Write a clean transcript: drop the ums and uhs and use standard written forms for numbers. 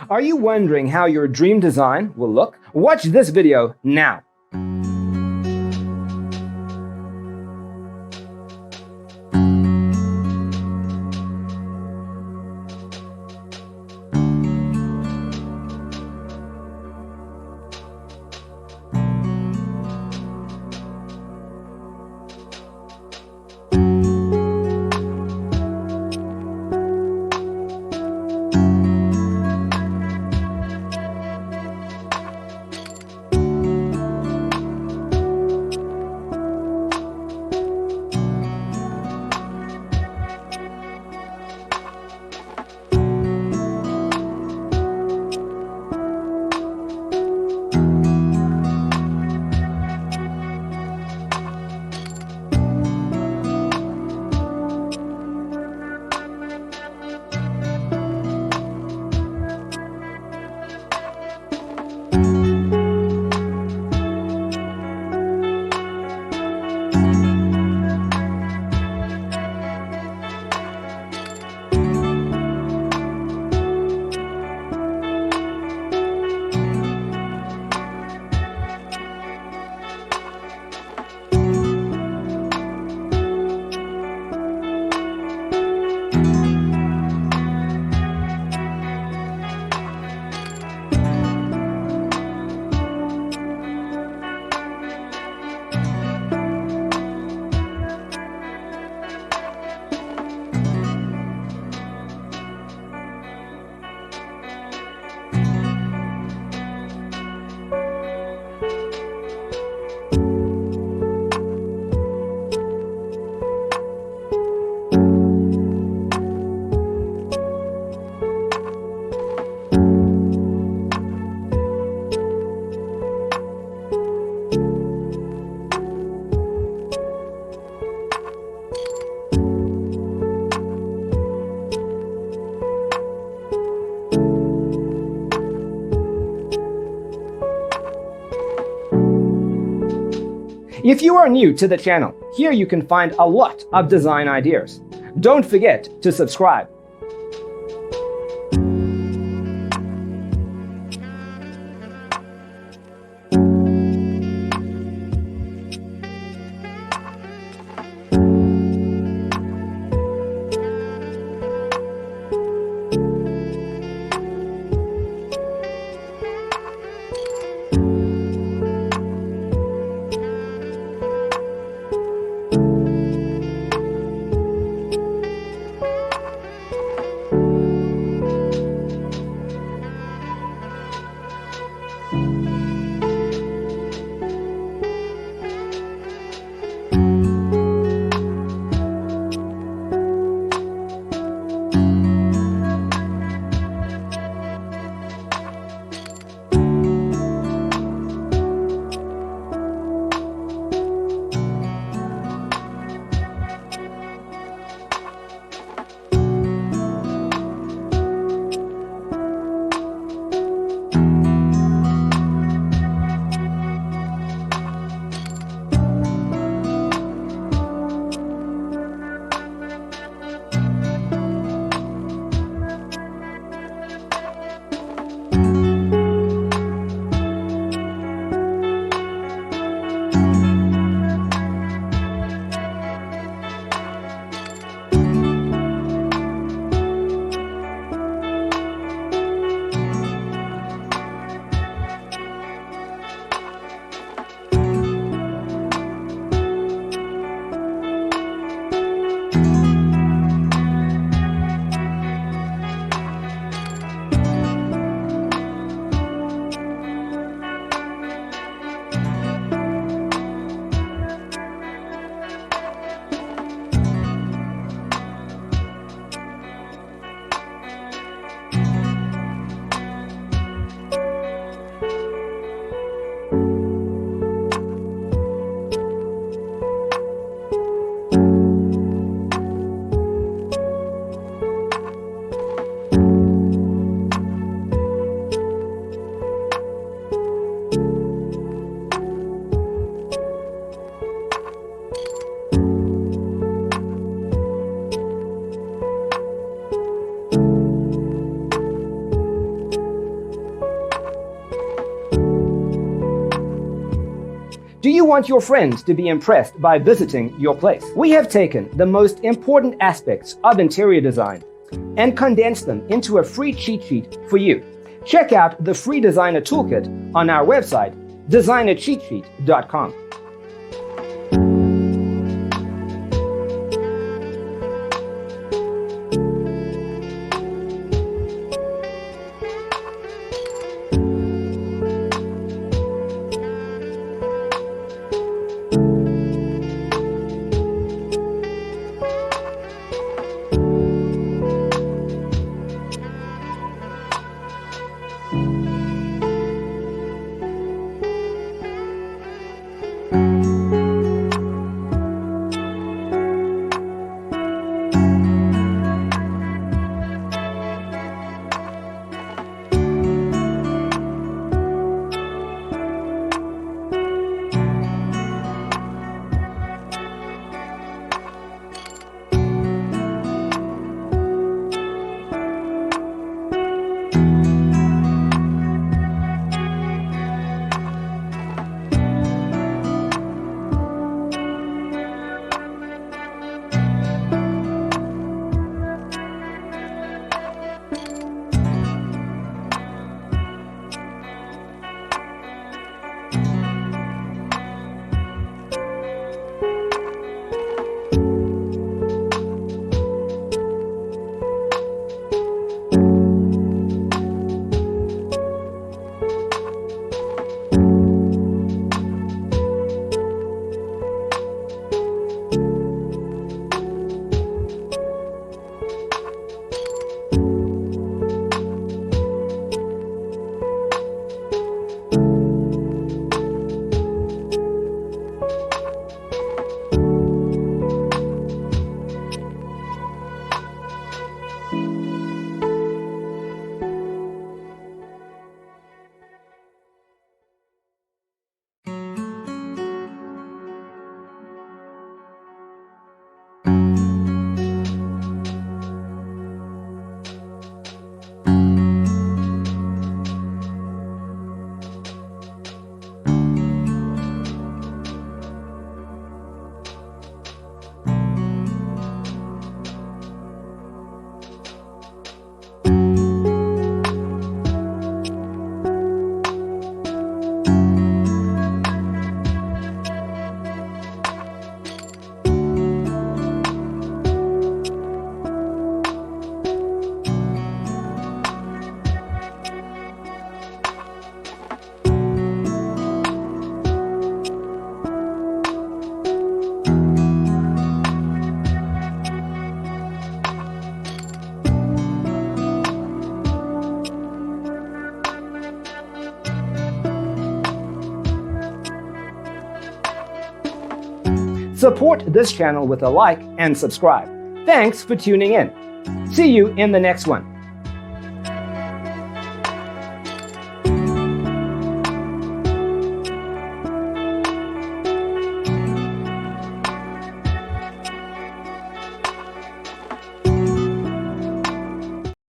Are you wondering how your dream design will look? Watch this video now. If you are new to the channel, here you can find a lot of design ideas. Don't forget to subscribe. Do you want your friends to be impressed by visiting your place? We have taken the most important aspects of interior design and condensed them into a free cheat sheet for you. Check out the free designer toolkit on our website, designercheatsheet.com. Support this channel with a like and subscribe. Thanks for tuning in. See you in the next one.